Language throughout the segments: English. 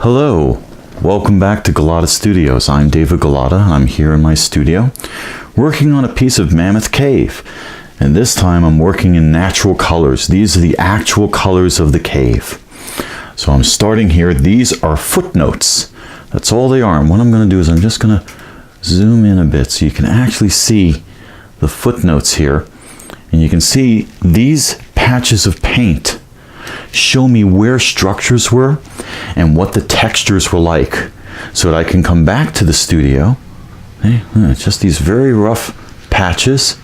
Hello, welcome back to Gulotta Studios. I'm David Gulotta, and I'm here in my studio working on a piece of Mammoth Cave. And this time I'm working in natural colors. These are the actual colors of the cave. So I'm starting here. These are footnotes. That's all they are. And what I'm going to do is I'm just going to zoom in a bit so you can actually see the footnotes here. And you can see these patches of paint show me where structures were and what the textures were like, so that I can come back to the studio. Just these very rough patches,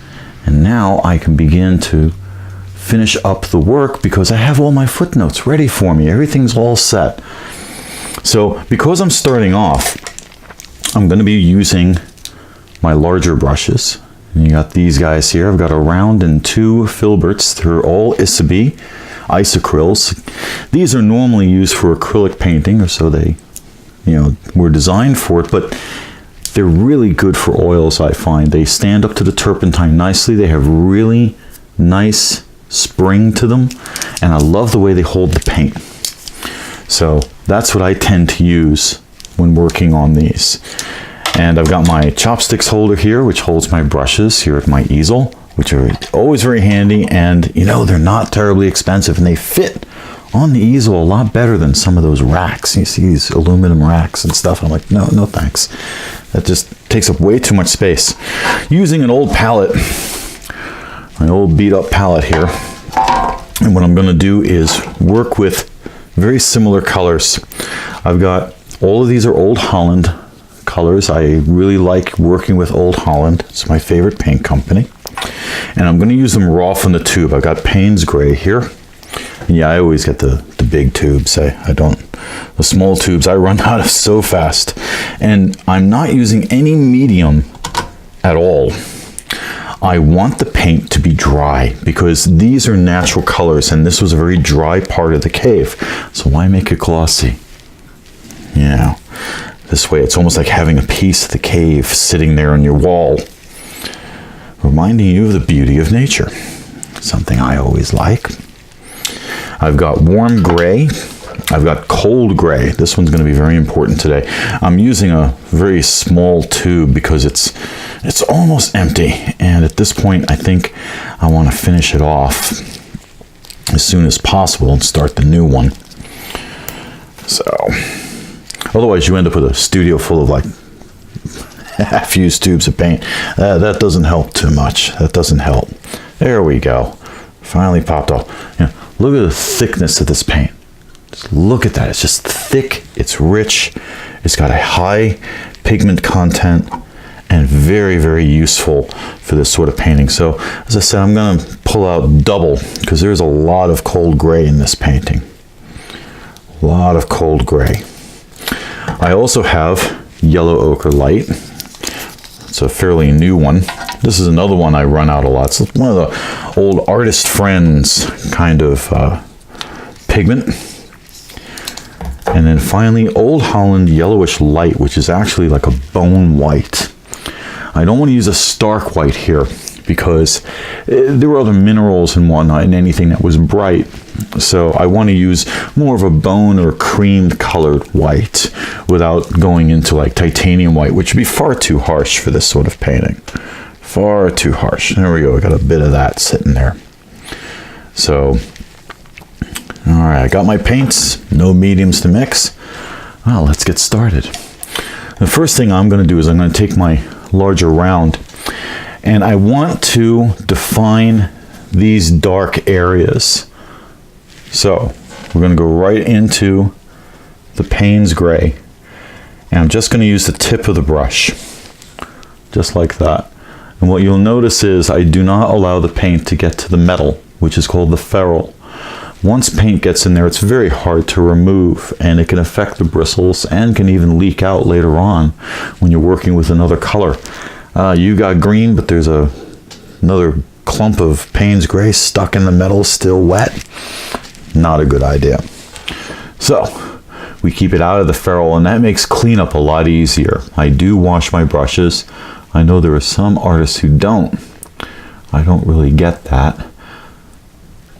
and now I can begin to finish up the work because I have all my footnotes ready for me. Everything's all set. So because I'm starting off, I'm going to be using my larger brushes. And you got these guys here. I've got a round and two filberts. They're all Isabi isocryls. These are normally used for acrylic painting, or so they, were designed for it, but they're really good for oils, I find. They stand up to the turpentine nicely. They have really nice spring to them, and I love the way they hold the paint. So that's what I tend to use when working on these. And I've got my chopsticks holder here, which holds my brushes here at my easel, which are always very handy, and they're not terribly expensive, and they fit on the easel a lot better than some of those racks. You see these aluminum racks and stuff. I'm like, no thanks. That just takes up way too much space. Using an old palette, my old beat up palette here, and what I'm going to do is work with very similar colors. I've got, all of these are Old Holland colors. I really like working with Old Holland. It's my favorite paint company. And I'm going to use them raw from the tube. I've got Payne's Gray here. And yeah, I always get the big tubes. I don't, the small tubes I run out of so fast. And I'm not using any medium at all. I want the paint to be dry because these are natural colors, and this was a very dry part of the cave. So why make it glossy? Yeah, this way it's almost like having a piece of the cave sitting there on your wall, reminding you of the beauty of nature. Something I always like. I've got warm gray. I've got cold gray. This one's going to be very important today. I'm using a very small tube because it's almost empty. And at this point, I think I want to finish it off as soon as possible and start the new one. So, otherwise you end up with a studio full of like half-used tubes of paint. That doesn't help too much. That doesn't help. There we go. Finally popped off. Look at the thickness of this paint. Just look at that. It's just thick. It's rich. It's got a high pigment content and very, very useful for this sort of painting. So, as I said, I'm going to pull out double because there's a lot of cold gray in this painting. A lot of cold gray. I also have yellow ochre light. It's a fairly new one. This is another one I run out a lot. It's one of the old artist friends kind of pigment. And then finally, Old Holland yellowish light, which is actually like a bone white. I don't want to use a stark white here because there were other minerals and whatnot in anything that was bright. So I want to use more of a bone or creamed colored white without going into like titanium white, which would be far too harsh for this sort of painting. Far too harsh. There we go. I got a bit of that sitting there. So, all right, I got my paints, no mediums to mix. Well, let's get started. The first thing I'm going to do is I'm going to take my larger round, and I want to define these dark areas. So we're going to go right into the Payne's Gray, and I'm just going to use the tip of the brush, just like that. And what you'll notice is I do not allow the paint to get to the metal, which is called the ferrule. Once paint gets in there, it's very hard to remove, and it can affect the bristles and can even leak out later on when you're working with another color. You got green, but there's another clump of Payne's Gray stuck in the metal, still wet. Not a good idea. So we keep it out of the ferrule, and that makes cleanup a lot easier. I do wash my brushes. I know there are some artists who don't. I don't really get that.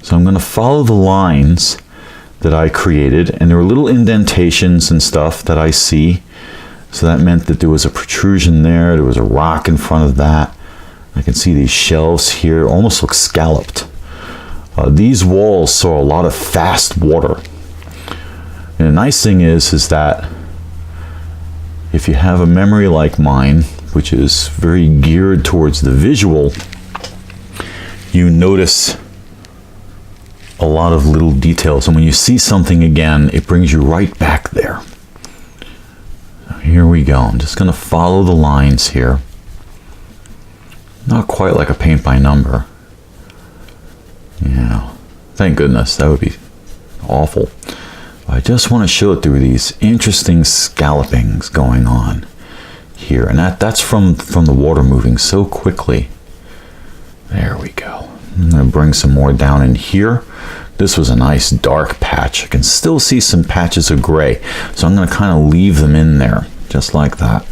So I'm going to follow the lines that I created, and there were little indentations and stuff that I see. So that meant that there was a protrusion there. There was a rock in front of that. I can see these shelves here, almost look scalloped. These walls saw a lot of fast water. And the nice thing is that if you have a memory like mine, which is very geared towards the visual, you notice a lot of little details, and when you see something again, it brings you right back there. So here we go. I'm just going to follow the lines here. Not quite like a paint by number. Yeah, thank goodness, that would be awful. I just want to show it through these interesting scallopings going on here, and that's from the water moving so quickly. There we go. I'm going to bring some more down in here. This was a nice dark patch. I can still see some patches of gray, so I'm going to kind of leave them in there, just like that.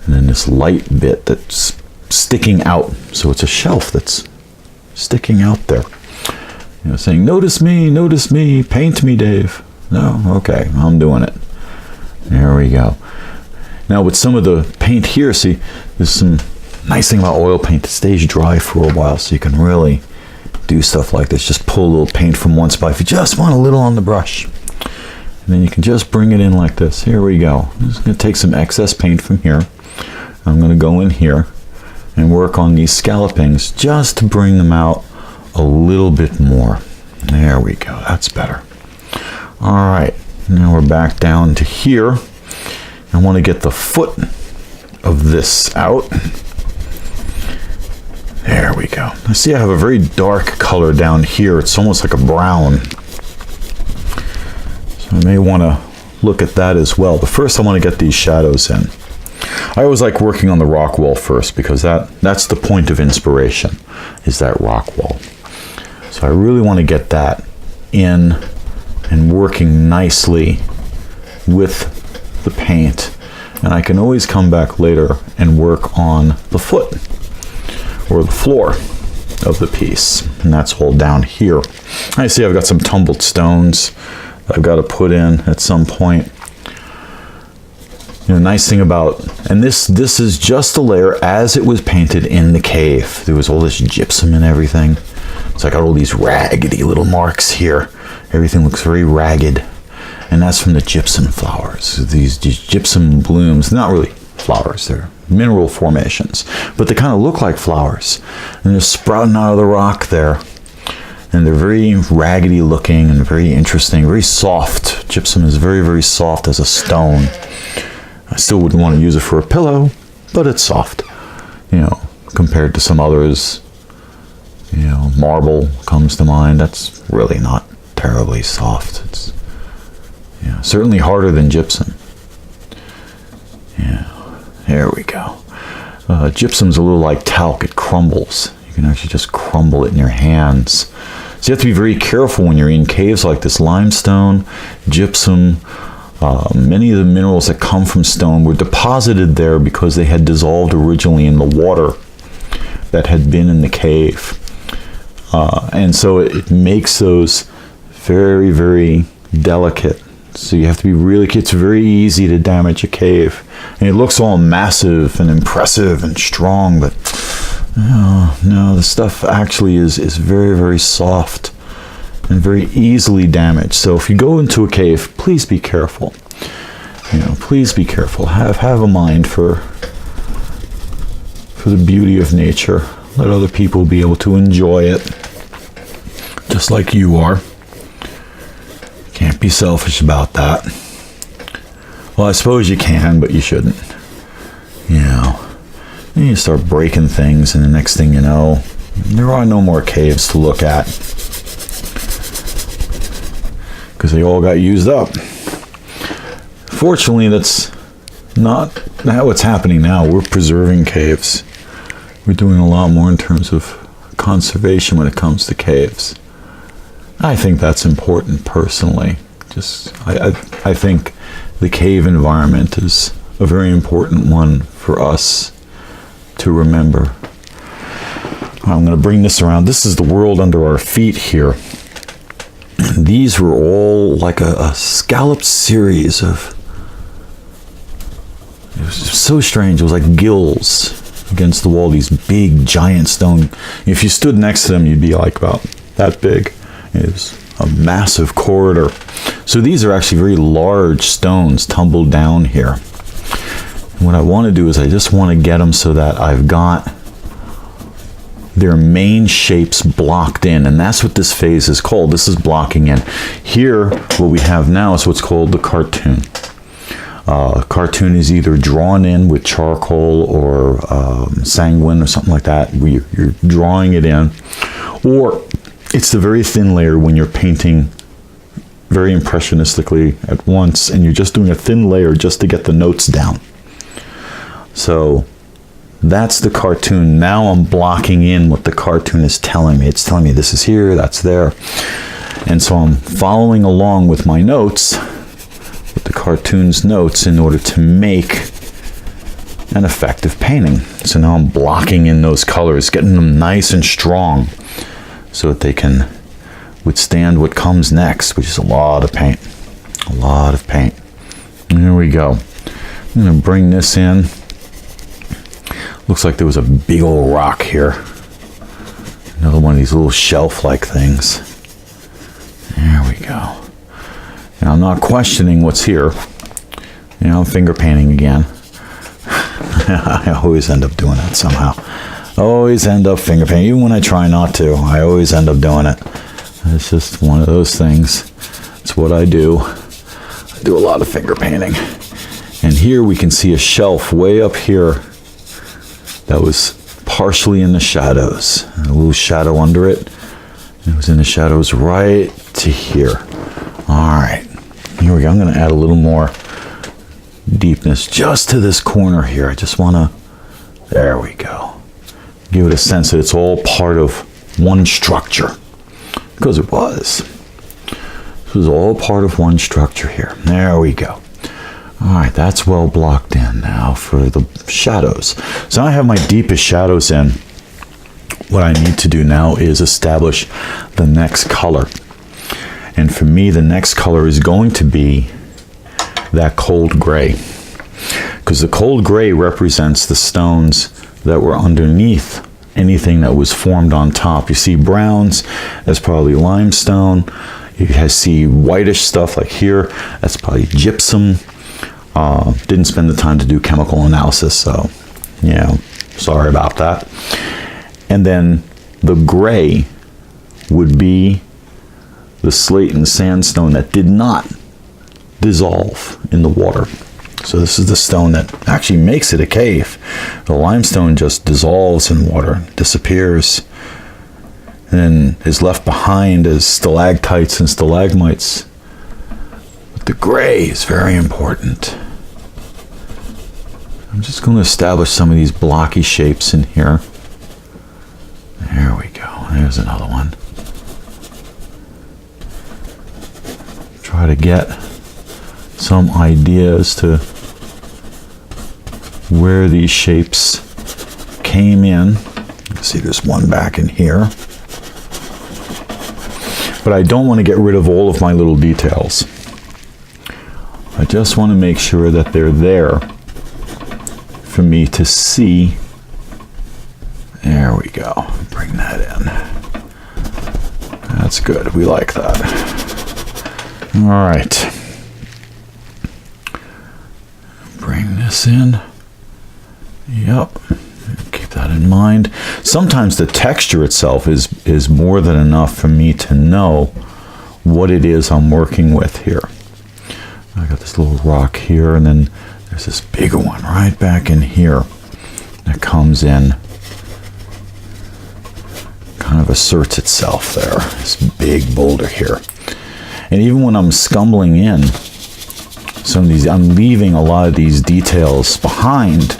And then this light bit that's sticking out, so it's a shelf that's sticking out there. You know, saying, notice me, paint me, Dave. No, okay, I'm doing it. There we go. Now with some of the paint here, see, there's some nice thing about oil paint. It stays dry for a while, so you can really do stuff like this. Just pull a little paint from one spot if you just want a little on the brush. And then you can just bring it in like this. Here we go. I'm just going to take some excess paint from here. I'm going to go in here and work on these scallopings just to bring them out a little bit more. There we go. That's better. All right. Now we're back down to here. I want to get the foot of this out. There we go. I see I have a very dark color down here. It's almost like a brown. So I may want to look at that as well. But first I want to get these shadows in. I always like working on the rock wall first, because that's the point of inspiration, is that rock wall. So I really want to get that in and working nicely with the paint. And I can always come back later and work on the foot or the floor of the piece. And that's all down here. I see I've got some tumbled stones that I've got to put in at some point. You know, nice thing about, and this is just a layer as it was painted in the cave. There was all this gypsum and everything. So I got all these raggedy little marks here. Everything looks very ragged. And that's from the gypsum flowers. These gypsum blooms, not really flowers, they're mineral formations, but they kind of look like flowers. And they're sprouting out of the rock there. And they're very raggedy looking and very interesting, very soft. Gypsum is very, very soft as a stone. I still wouldn't want to use it for a pillow, but it's soft, you know, compared to some others. You know, marble comes to mind. That's really not terribly soft. It's, yeah, certainly harder than gypsum. Yeah, there we go. Gypsum's a little like talc. It crumbles. You can actually just crumble it in your hands. So you have to be very careful when you're in caves like this. Limestone, gypsum, many of the minerals that come from stone were deposited there because they had dissolved originally in the water that had been in the cave. And so it makes those very, very delicate. So you have to be really, it's very easy to damage a cave. And it looks all massive and impressive and strong, but no, the stuff actually is very, very soft and very easily damaged. So if you go into a cave, please be careful. You know, please be careful. Have a mind for the beauty of nature. Let other people be able to enjoy it, just like you are. Can't be selfish about that. Well, I suppose you can, but you shouldn't. You know, then you start breaking things, and the next thing you know, there are no more caves to look at, because they all got used up. Fortunately, that's not what's happening now. We're preserving caves. We're doing a lot more in terms of conservation when it comes to caves. I think that's important personally. I think the cave environment is a very important one for us to remember. I'm going to bring this around. This is the world under our feet here. And these were all like a scalloped series of, it was so strange. It was like gills against the wall, these big giant stone. If you stood next to them, you'd be like about that big. It was a massive corridor. So these are actually very large stones tumbled down here. And what I want to do is I just want to get them so that I've got their main shapes blocked in, and that's what this phase is called. This is blocking in. Here, what we have now is what's called the cartoon. Cartoon is either drawn in with charcoal or sanguine or something like that. You're drawing it in, or it's the very thin layer when you're painting very impressionistically at once, and you're just doing a thin layer just to get the notes down. So that's the cartoon. Now I'm blocking in what the cartoon is telling me. It's telling me this is here, that's there. And so I'm following along with my notes, with the cartoon's notes, in order to make an effective painting. So now I'm blocking in those colors, getting them nice and strong so that they can withstand what comes next, which is a lot of paint. A lot of paint. And here we go. I'm going to bring this in. Looks like there was a big old rock here. Another one of these little shelf-like things. There we go. Now I'm not questioning what's here. You know, I'm finger painting again. I always end up doing it somehow. Always end up finger painting. Even when I try not to, I always end up doing it. It's just one of those things. It's what I do. I do a lot of finger painting. And here we can see a shelf way up here that was partially in the shadows. A little shadow under it. It was in the shadows right to here. All right, here we go. I'm going to add a little more deepness just to this corner here. I just want to, there we go. Give it a sense that it's all part of one structure. Because it was. This was all part of one structure here. There we go. All right, that's well blocked in now for the shadows. So now I have my deepest shadows in. What I need to do now is establish the next color. And for me, the next color is going to be that cold gray. Because the cold gray represents the stones that were underneath anything that was formed on top. You see browns, that's probably limestone. You see whitish stuff like here, that's probably gypsum. Didn't spend the time to do chemical analysis, so, you know, sorry about that. And then the gray would be the slate and sandstone that did not dissolve in the water. So this is the stone that actually makes it a cave. The limestone just dissolves in water, disappears, and then is left behind as stalactites and stalagmites. But the gray is very important. I'm just going to establish some of these blocky shapes in here. There we go. There's another one. Try to get some idea as to where these shapes came in. See, there's one back in here. But I don't want to get rid of all of my little details. I just want to make sure that they're there for me to see. There we go. Bring that in. That's good. We like that. All right. Bring this in. Yep. Keep that in mind. Sometimes the texture itself is more than enough for me to know what it is I'm working with here. I got this little rock here, and then there's this bigger one right back in here that comes in, kind of asserts itself there. This big boulder here. And even when I'm scumbling in some of these, I'm leaving a lot of these details behind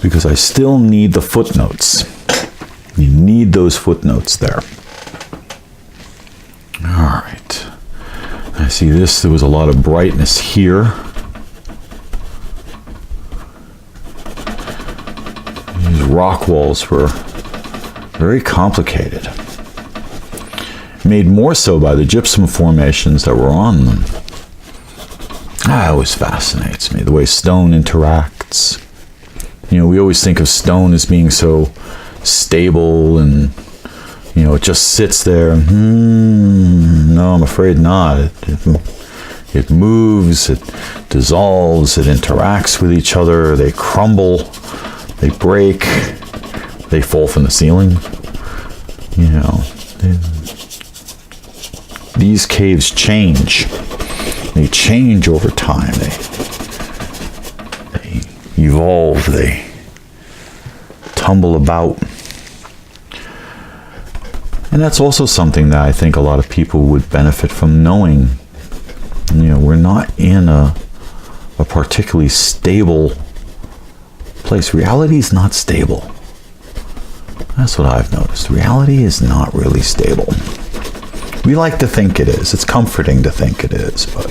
because I still need the footnotes. You need those footnotes there. All right. I see this, there was a lot of brightness here. These rock walls were very complicated. made more so by the gypsum formations that were on them. That always fascinates me, the way stone interacts. You know, we always think of stone as being so stable and, you know, it just sits there. No, I'm afraid not. It moves, it dissolves, it interacts with each other, they crumble, they break, they fall from the ceiling. You know, these caves change. They change over time. They evolve. They tumble about. And that's also something that I think a lot of people would benefit from knowing. You know, we're not in a particularly stable place. Reality is not stable. That's what I've noticed. Reality is not really stable. We like to think it is. It's comforting to think it is, but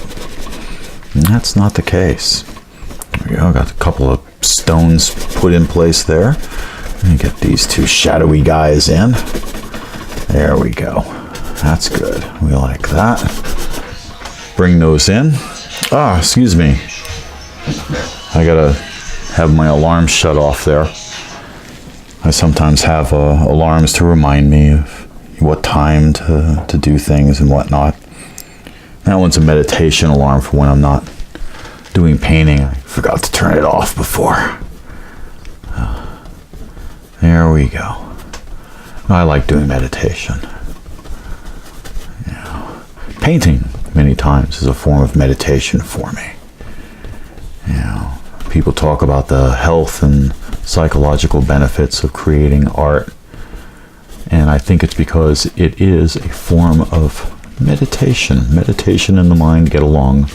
that's not the case. There we go. Got a couple of stones put in place there. Let me get these two shadowy guys in. There we go. That's good. We like that. Bring those in. Ah, excuse me. I gotta have my alarm shut off there. I sometimes have alarms to remind me of what time to do things and whatnot. That one's a meditation alarm for when I'm not doing painting. I forgot to turn it off before. There we go. I like doing meditation. You know, painting many times is a form of meditation for me. You know, people talk about the health and psychological benefits of creating art. And I think it's because it is a form of meditation. Meditation and the mind get along.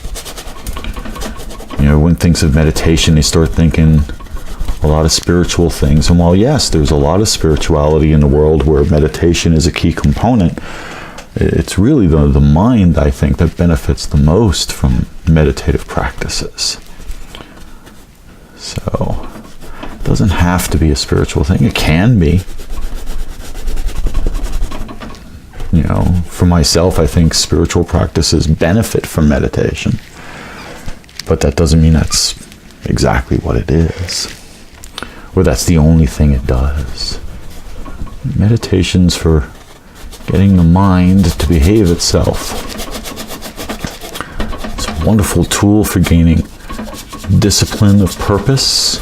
You know, when thinks of meditation, they start thinking a lot of spiritual things. And while, yes, there's a lot of spirituality in the world where meditation is a key component, it's really the mind, I think, that benefits the most from meditative practices. So, it doesn't have to be a spiritual thing. It can be. You know, for myself, I think spiritual practices benefit from meditation. But that doesn't mean that's exactly what it is. Or that's the only thing it does. Meditation's for getting the mind to behave itself. It's a wonderful tool for gaining discipline of purpose,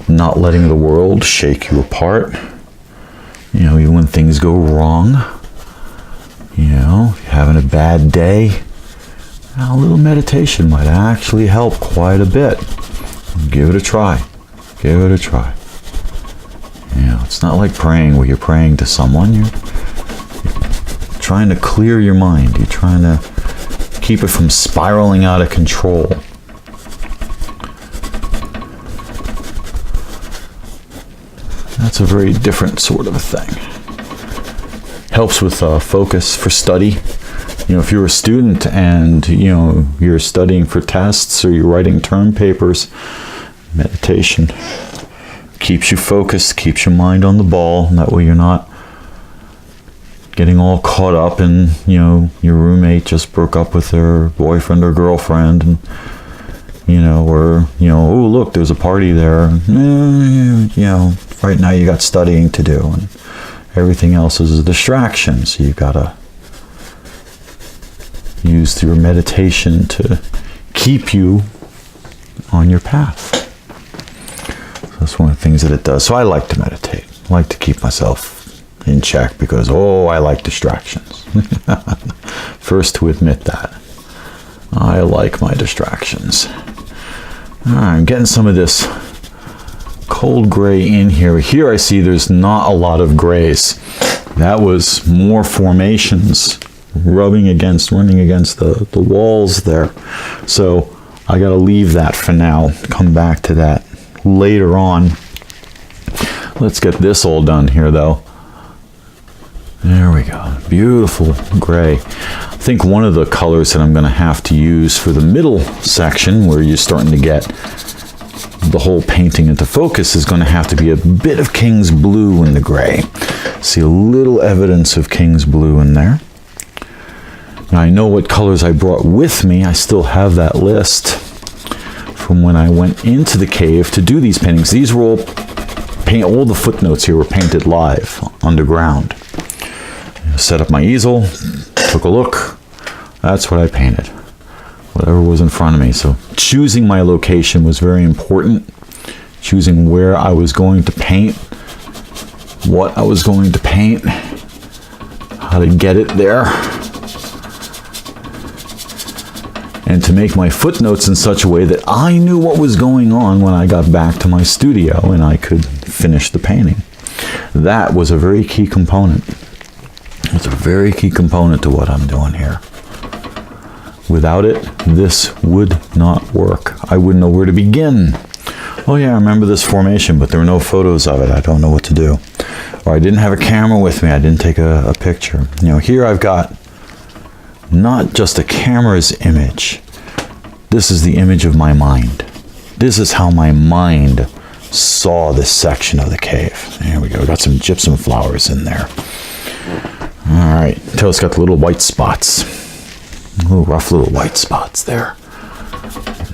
not letting the world shake you apart. You know, even when things go wrong. You know, if you're having a bad day, a little meditation might actually help quite a bit. Give it a try. Give it a try. You know, it's not like praying where you're praying to someone. You're trying to clear your mind. You're trying to keep it from spiraling out of control. That's a very different sort of a thing. Helps with focus for study. You know, if you're a student and, you know, you're studying for tests or you're writing term papers, meditation keeps you focused, keeps your mind on the ball, and that way you're not getting all caught up in, you know, your roommate just broke up with their boyfriend or girlfriend, and, you know, or, you know, oh, look, there's a party there. You know, right now you got studying to do, and everything else is a distraction, so you've got to use your meditation to keep you on your path. So that's one of the things that it does. So I like to meditate. I like to keep myself in check because, I like distractions. First to admit that. I like my distractions. All right, I'm getting some of this cold gray in here. Here I see there's not a lot of grays. That was more formations running against the walls there. So I got to leave that for now. Come back to that later on. Let's get this all done here though. There we go. Beautiful gray. I think one of the colors that I'm going to have to use for the middle section where you're starting to get the whole painting into focus is going to have to be a bit of King's Blue in the gray. See a little evidence of King's Blue in there. Now, I know what colors I brought with me. I still have that list from when I went into the cave to do these paintings. These were all the footnotes here were painted live underground. Set up my easel, took a look. That's what I painted. Whatever was in front of me. So choosing my location was very important. Choosing where I was going to paint, what I was going to paint, how to get it there, and to make my footnotes in such a way that I knew what was going on when I got back to my studio and I could finish the painting. That was a very key component. It's a very key component to what I'm doing here. Without it, this would not work. I wouldn't know where to begin. Oh yeah, I remember this formation, but there were no photos of it. I don't know what to do. Or I didn't have a camera with me. I didn't take a picture. You know, here I've got not just a camera's image. This is the image of my mind. This is how my mind saw this section of the cave. There we go. Got some gypsum flowers in there. All right. Until it's got the little white spots. Little rough little white spots there.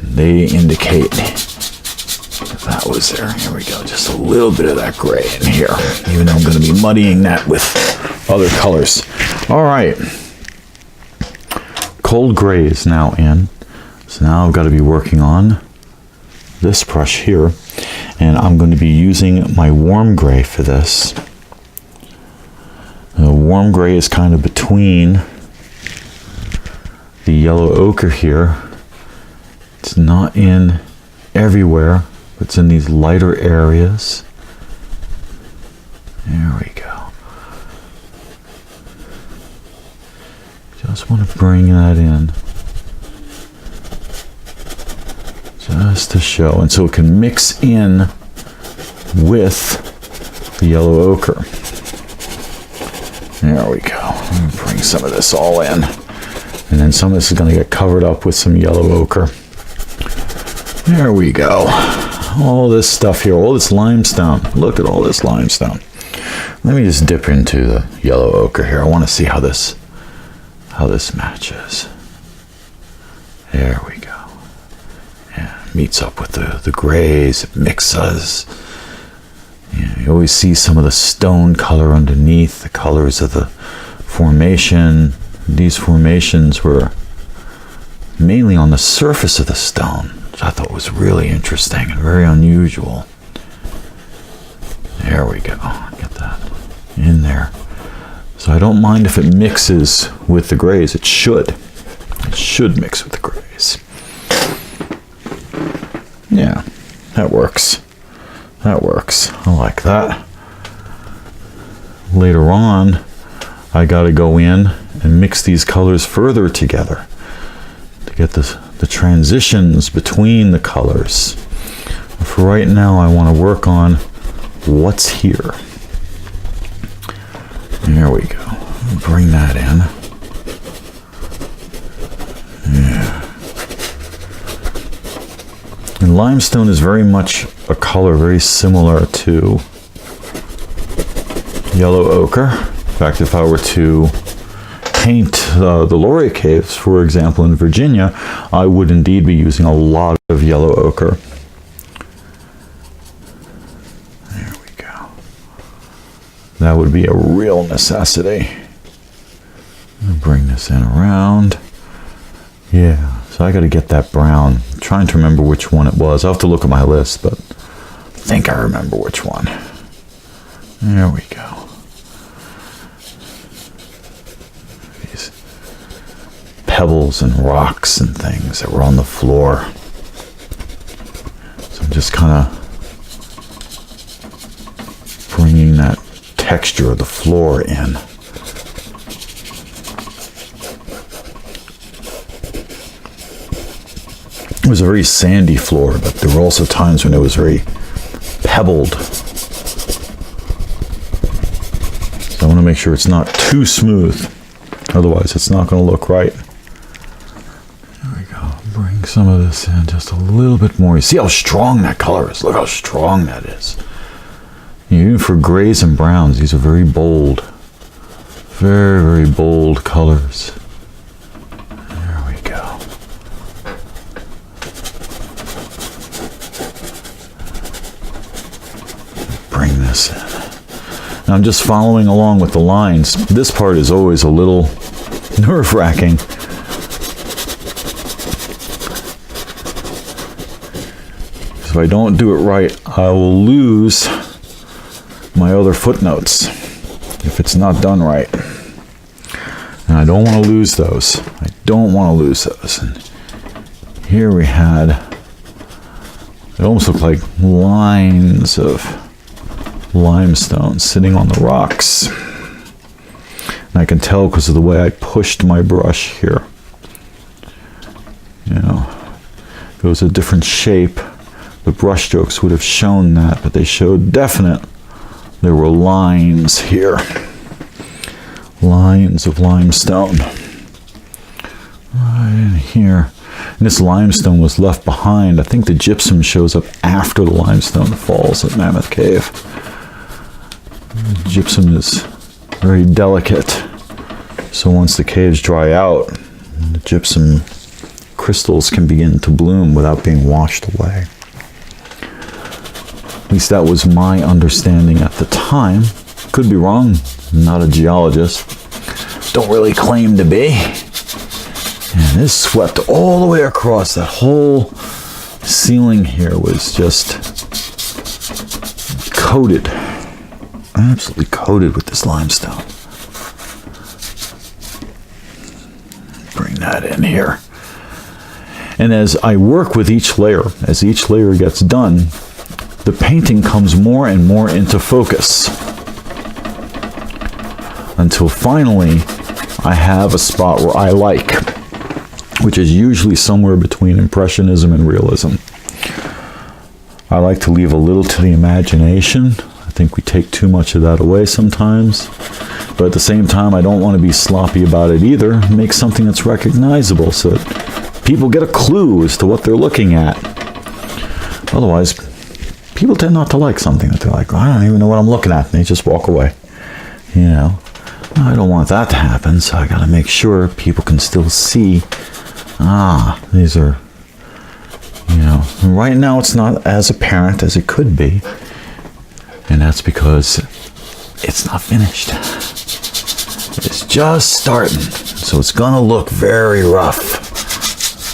They indicate that was there. Here we go. Just a little bit of that gray in here. Even though I'm going to be muddying that with other colors. All right. Cold gray is now in. So now I've got to be working on this brush here. And I'm going to be using my warm gray for this. The warm gray is kind of between the yellow ochre here. It's not in everywhere. It's in these lighter areas. There we go. Just want to bring that in. Just to show. And so it can mix in with the yellow ochre. There we go. I'm going to bring some of this all in. And then some of this is going to get covered up with some yellow ochre. There we go. All this stuff here, all this limestone. Look at all this limestone. Let me just dip into the yellow ochre here. I want to see how this matches. There we go. Yeah, meets up with the grays. It mixes. Yeah, you always see some of the stone color underneath the colors of the formation. These formations were mainly on the surface of the stone, which I thought was really interesting and very unusual. There we go. Get that in there. So I don't mind if it mixes with the grays. It should. It should mix with the grays. Yeah, that works. That works. I like that. Later on, I got to go in and mix these colors further together to get the transitions between the colors. For right now, I want to work on what's here. There we go. Bring that in. Yeah. And limestone is very much a color very similar to yellow ochre. In fact, if I were to paint the Gulotta Caves, for example, in Virginia, I would indeed be using a lot of yellow ochre. There we go. That would be a real necessity. Bring this in around. Yeah, so I got to get that brown. I'm trying to remember which one it was. I'll have to look at my list, but I think I remember which one. There we go. These pebbles and rocks and things that were on the floor. So I'm just kind of bringing that texture of the floor in. It was a very sandy floor, but there were also times when it was very pebbled. So I want to make sure it's not too smooth. Otherwise, it's not going to look right. There we go. Bring some of this in just a little bit more. You see how strong that color is? Look how strong that is. Even for grays and browns, these are very bold. Very, very bold colors. this in. And I'm just following along with the lines. This part is always a little nerve-wracking. If I don't do it right, I will lose my other footnotes if it's not done right. And I don't want to lose those. I don't want to lose those. And here we had, it almost looked like lines of limestone sitting on the rocks. And I can tell because of the way I pushed my brush here. You know, if it was a different shape, the brush strokes would have shown that, but they showed definite. There were lines here. Lines of limestone. Right in here. And this limestone was left behind. I think the gypsum shows up after the limestone falls at Mammoth Cave. The gypsum is very delicate. So once the caves dry out, the gypsum crystals can begin to bloom without being washed away. At least that was my understanding at the time. Could be wrong. I'm not a geologist. Don't really claim to be. And this swept all the way across. That whole ceiling here was just coated. Absolutely coated with this limestone. Bring that in here. And as I work with each layer, as each layer gets done, the painting comes more and more into focus until finally I have a spot where I like, which is usually somewhere between Impressionism and Realism. I like to leave a little to the imagination. I think we take too much of that away sometimes. But at the same time, I don't want to be sloppy about it either. Make something that's recognizable so that people get a clue as to what they're looking at. Otherwise, people tend not to like something that they're like, I don't even know what I'm looking at, and they just walk away. You know, I don't want that to happen, so I got to make sure people can still see, these are, you know, right now it's not as apparent as it could be, and that's because it's not finished. It's just starting, so it's going to look very rough.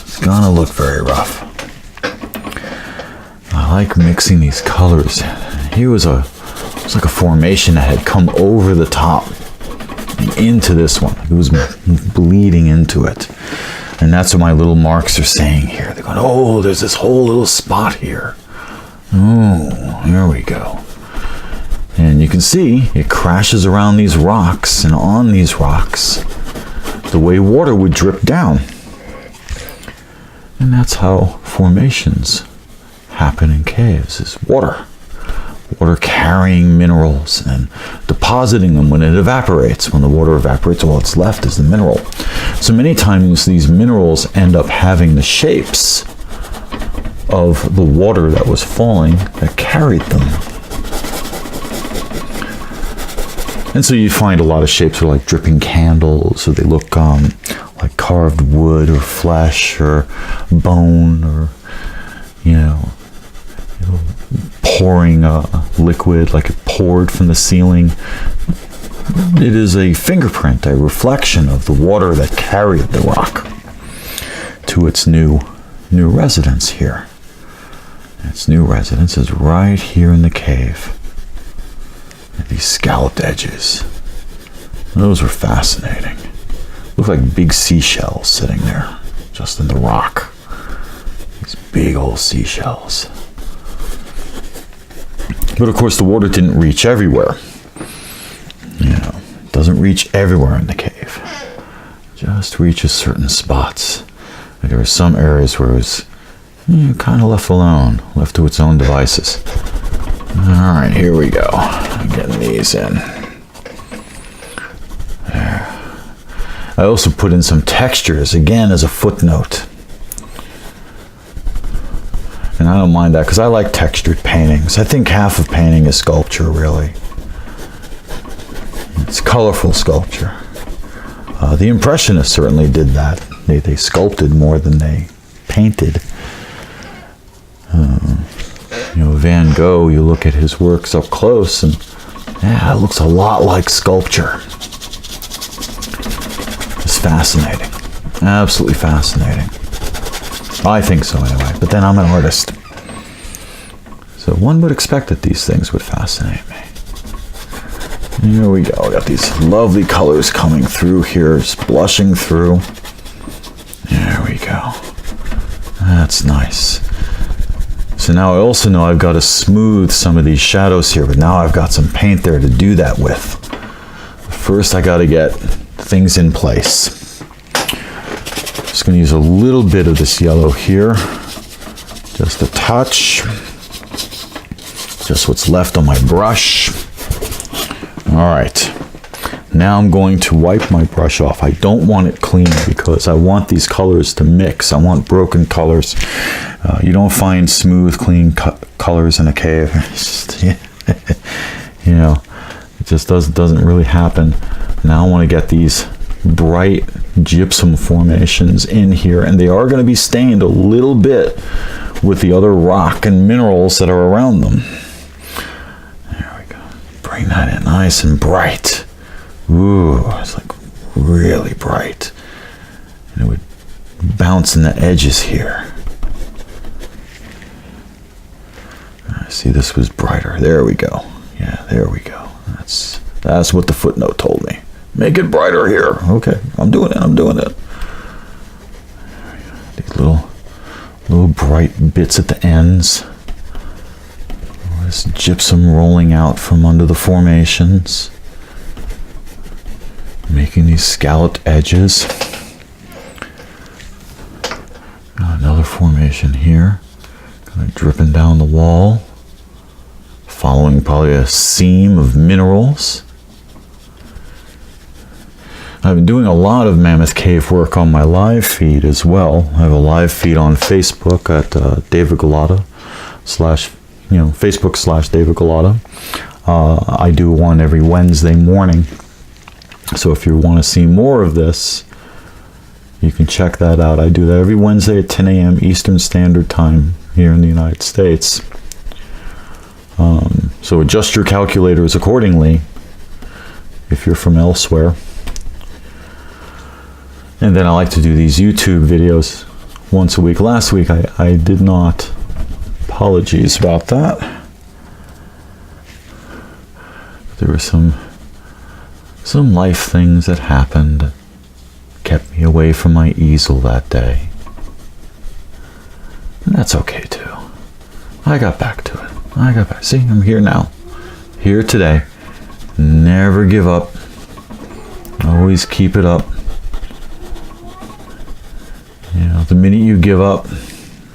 It's going to look very rough. I like mixing these colors. Here was like a formation that had come over the top and into this one. It was bleeding into it. And that's what my little marks are saying here. They're going, oh, there's this whole little spot here. Oh, here we go. And you can see it crashes around these rocks and on these rocks the way water would drip down. And that's how formations happen in caves, is water carrying minerals and depositing them when it evaporates. When the water evaporates, all that's left is the mineral. So many times these minerals end up having the shapes of the water that was falling that carried them. And so you find a lot of shapes are like dripping candles, or they look like carved wood or flesh or bone, or pouring a liquid, like it poured from the ceiling. It is a fingerprint, a reflection of the water that carried the rock to its new residence here. Its new residence is right here in the cave. And these scalloped edges, those were fascinating. Look like big seashells sitting there, just in the rock. These big old seashells. But of course the water didn't reach everywhere. It doesn't reach everywhere in the cave. It just reaches certain spots. Like there were some areas where it was kind of left alone, left to its own devices. Alright, here we go. I'm getting these in. There. I also put in some textures, again, as a footnote. And I don't mind that, because I like textured paintings. I think half of painting is sculpture, really. It's colorful sculpture. The Impressionists certainly did that. They sculpted more than they painted. You know, Van Gogh, you look at his works up close and yeah, it looks a lot like sculpture. It's fascinating. Absolutely fascinating. I think so anyway, but then I'm an artist. So one would expect that these things would fascinate me. Here we go. I got these lovely colors coming through here, just blushing through. There we go. That's nice. So now I also know I've got to smooth some of these shadows here, but now I've got some paint there to do that with. First I got to get things in place. Just going to use a little bit of this yellow here. Just a touch. Just what's left on my brush. All right. Now I'm going to wipe my brush off. I don't want it clean because I want these colors to mix. I want broken colors. You don't find smooth, clean colors in a cave. It's just, you know, it just doesn't really happen. Now I want to get these bright gypsum formations in here, and they are going to be stained a little bit with the other rock and minerals that are around them. There we go. Bring that in nice and bright. Ooh, it's like really bright. And it would bounce in the edges here. See, this was brighter. There we go. Yeah, there we go. That's what the footnote told me. Make it brighter here. Okay, I'm doing it. These little bright bits at the ends. This gypsum rolling out from under the formations. Making these scalloped edges. Got another formation here. Kind of dripping down the wall. Following probably a seam of minerals. I've been doing a lot of Mammoth Cave work on my live feed as well. I have a live feed on Facebook at David Gulotta Facebook / David Gulotta. I do one every Wednesday morning. So if you want to see more of this, you can check that out. I do that every Wednesday at 10 a.m. Eastern Standard Time here in the United States. So adjust your calculators accordingly if you're from elsewhere. And then I like to do these YouTube videos once a week. Last week I did not. Apologies about that. There were some life things that happened that kept me away from my easel that day. And that's okay too. I got back to it. See, I'm here now. Here today. Never give up. Always keep it up. You know, the minute you give up,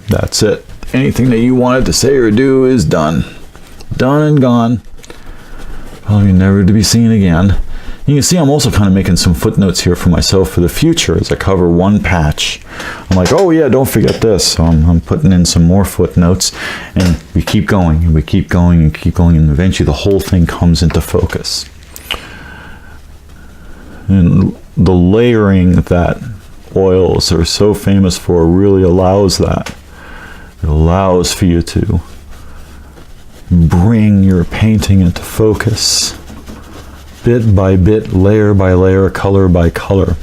that's it. Anything that you wanted to say or do is done. Done and gone. Probably never to be seen again. You can see I'm also kind of making some footnotes here for myself for the future as I cover one patch. I'm like, oh yeah, don't forget this. So I'm putting in some more footnotes, and we keep going and we keep going and keep going, and eventually the whole thing comes into focus. And the layering that oils are so famous for really allows that. It allows for you to bring your painting into focus. Bit by bit, layer by layer, color by color.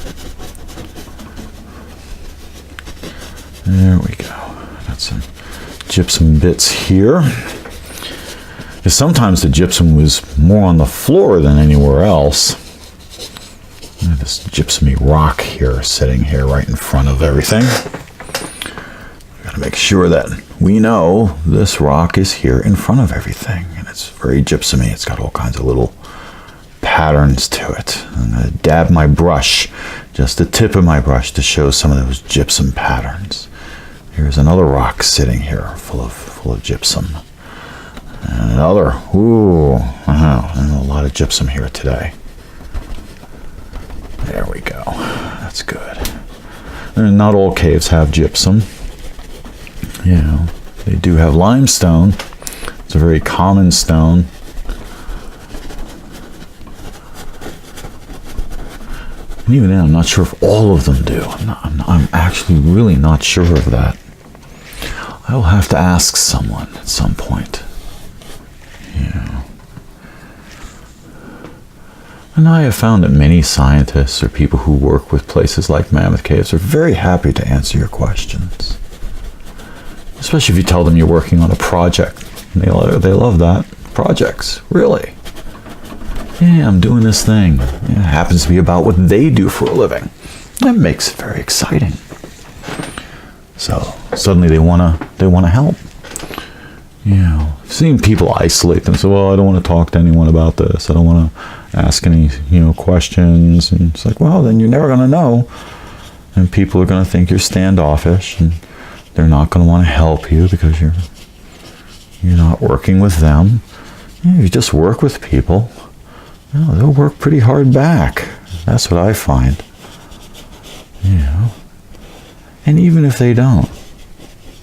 There we go. Got some gypsum bits here. Because sometimes the gypsum was more on the floor than anywhere else. This gypsumy rock here, sitting here right in front of everything. Gotta make sure that we know this rock is here in front of everything. And it's very gypsumy. It's got all kinds of little patterns to it. I'm going to dab my brush, just the tip of my brush, to show some of those gypsum patterns. Here's another rock sitting here full of gypsum. And another, and a lot of gypsum here today. There we go. That's good. And not all caves have gypsum. You know, they do have limestone. It's a very common stone. And even then, I'm not sure if all of them do. I'm actually really not sure of that. I'll have to ask someone at some point. And I have found that many scientists or people who work with places like Mammoth Caves are very happy to answer your questions. Especially if you tell them you're working on a project. And they love that. Projects, really. Yeah, I'm doing this thing. It happens to be about what they do for a living. That makes it very exciting. So suddenly they wanna help. I've seen people isolate them. So, well, I don't want to talk to anyone about this. I don't want to ask any, questions. And it's like, well, then you're never going to know. And people are going to think you're standoffish, and they're not going to want to help you because you're not working with them. You just work with people. They'll work pretty hard back. That's what I find. And even if they don't,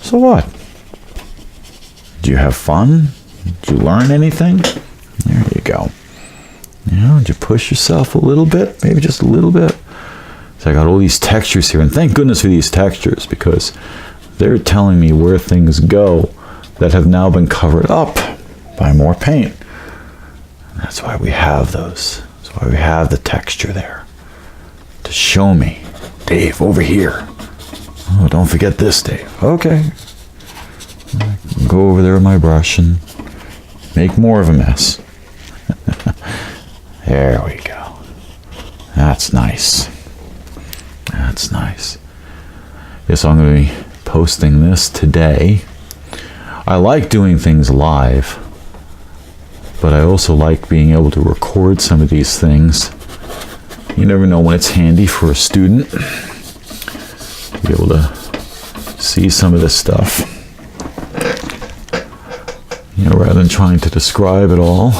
so what? Do you have fun? Did you learn anything? There you go. Did you push yourself a little bit? Maybe just a little bit. So I got all these textures here, and thank goodness for these textures, because they're telling me where things go that have now been covered up by more paint. And that's why we have those. That's why we have the texture there. To show me, Dave, over here. Oh, don't forget this, Dave. Okay. Go over there with my brush and make more of a mess. There we go. That's nice. That's nice. Yes, I'm going to be posting this today. I like doing things live, but I also like being able to record some of these things. You never know when it's handy for a student to be able to see some of this stuff. Rather than trying to describe it all.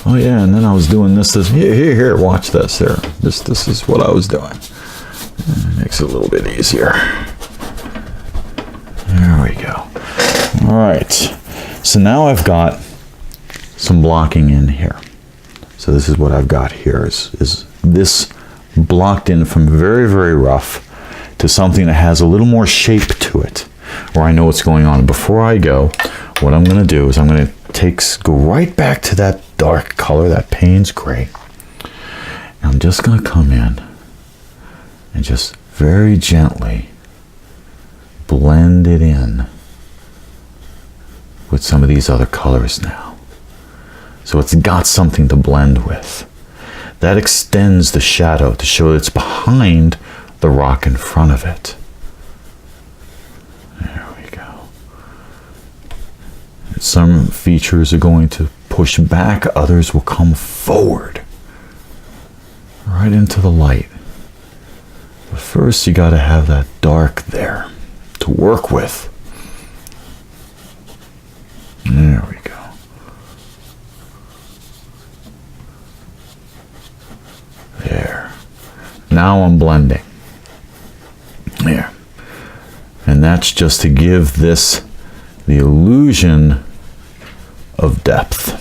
Oh yeah, and then I was doing this. Here, watch this. Here, this is what I was doing. It makes it a little bit easier. There we go. All right. So now I've got some blocking in here. So this is what I've got here. Is this blocked in from very, very rough to something that has a little more shape to it, where I know what's going on. Before I go, what I'm going to do is I'm going to go right back to that dark color, that Payne's gray. And I'm just going to come in and just very gently blend it in with some of these other colors now. So it's got something to blend with. That extends the shadow to show it's behind the rock in front of it. Some features are going to push back, others will come forward, right into the light. But first you got to have that dark there to work with. There we go. There. Now I'm blending. There. And that's just to give this the illusion of depth.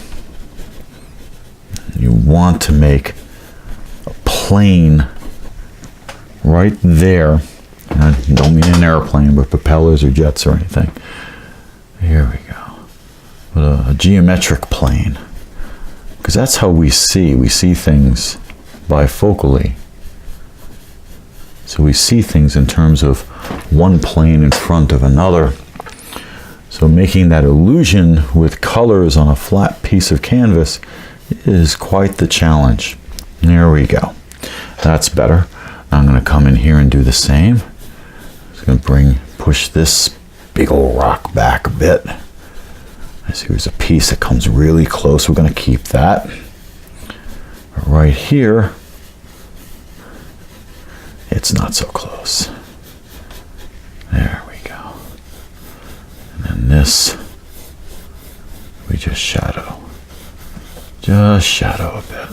You want to make a plane right there. And I don't mean an airplane, but propellers or jets or anything. Here we go. But a geometric plane. Because that's how we see. We see things bifocally. So we see things in terms of one plane in front of another. So making that illusion with colors on a flat piece of canvas is quite the challenge. There we go. That's better. Now I'm going to come in here and do the same. Just going to push this big old rock back a bit. Here's a piece that comes really close. We're going to keep that. But right here, it's not so close. There we go. And this, we just shadow a bit.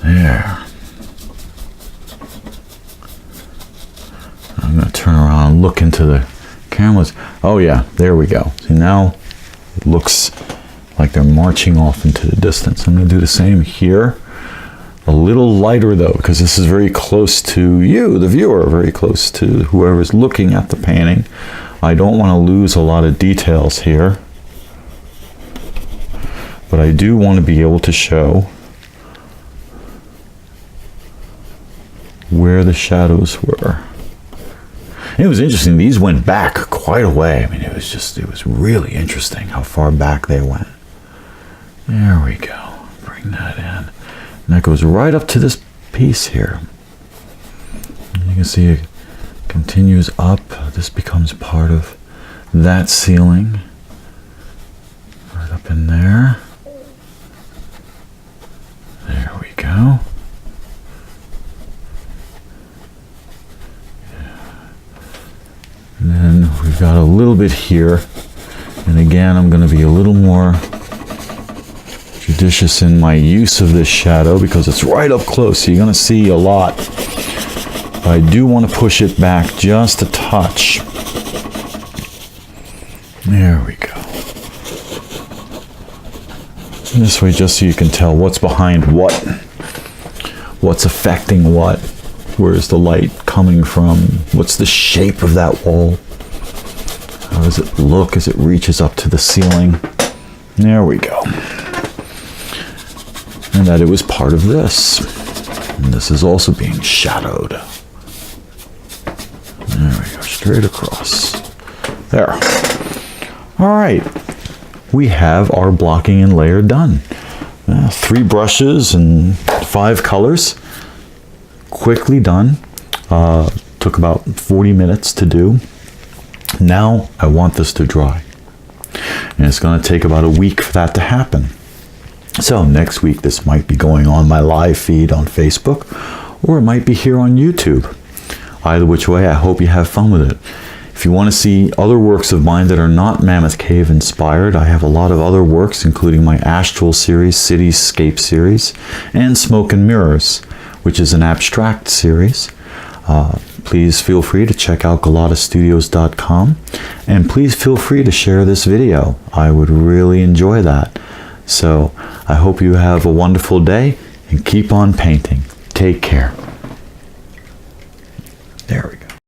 There. I'm going to turn around and look into the cameras. Oh yeah, there we go. See, now it looks like they're marching off into the distance. I'm going to do the same here. A little lighter though, because this is very close to you, the viewer, very close to whoever's looking at the painting. I don't want to lose a lot of details here, but I do want to be able to show where the shadows were. And it was interesting, these went back quite a way. I mean, it was really interesting how far back they went. There we go, bring that in. And that goes right up to this piece here. And you can see it continues up. This becomes part of that ceiling. Right up in there. There we go. And then we've got a little bit here. And again, I'm going to be a little more judicious in my use of this shadow because it's right up close, so you're going to see a lot. But I do want to push it back just a touch. There we go. And this way, just so you can tell what's behind what, what's affecting what, where's the light coming from, what's the shape of that wall, how does it look as it reaches up to the ceiling. There we go. And that it was part of this. And this is also being shadowed. There we go, straight across. There. All right, we have our blocking and layer done. 3 brushes and 5 colors. Quickly done. Took about 40 minutes to do. Now I want this to dry. And it's going to take about a week for that to happen. So next week this might be going on my live feed on Facebook, or it might be here on YouTube. Either which way, I hope you have fun with it. If you want to see other works of mine that are not Mammoth Cave inspired, I have a lot of other works, including my Astral series, Cityscape series, and Smoke and Mirrors, which is an abstract series. Please feel free to check out gulottastudios.com, and please feel free to share this video. I would really enjoy that. So I hope you have a wonderful day and keep on painting. Take care. There we go.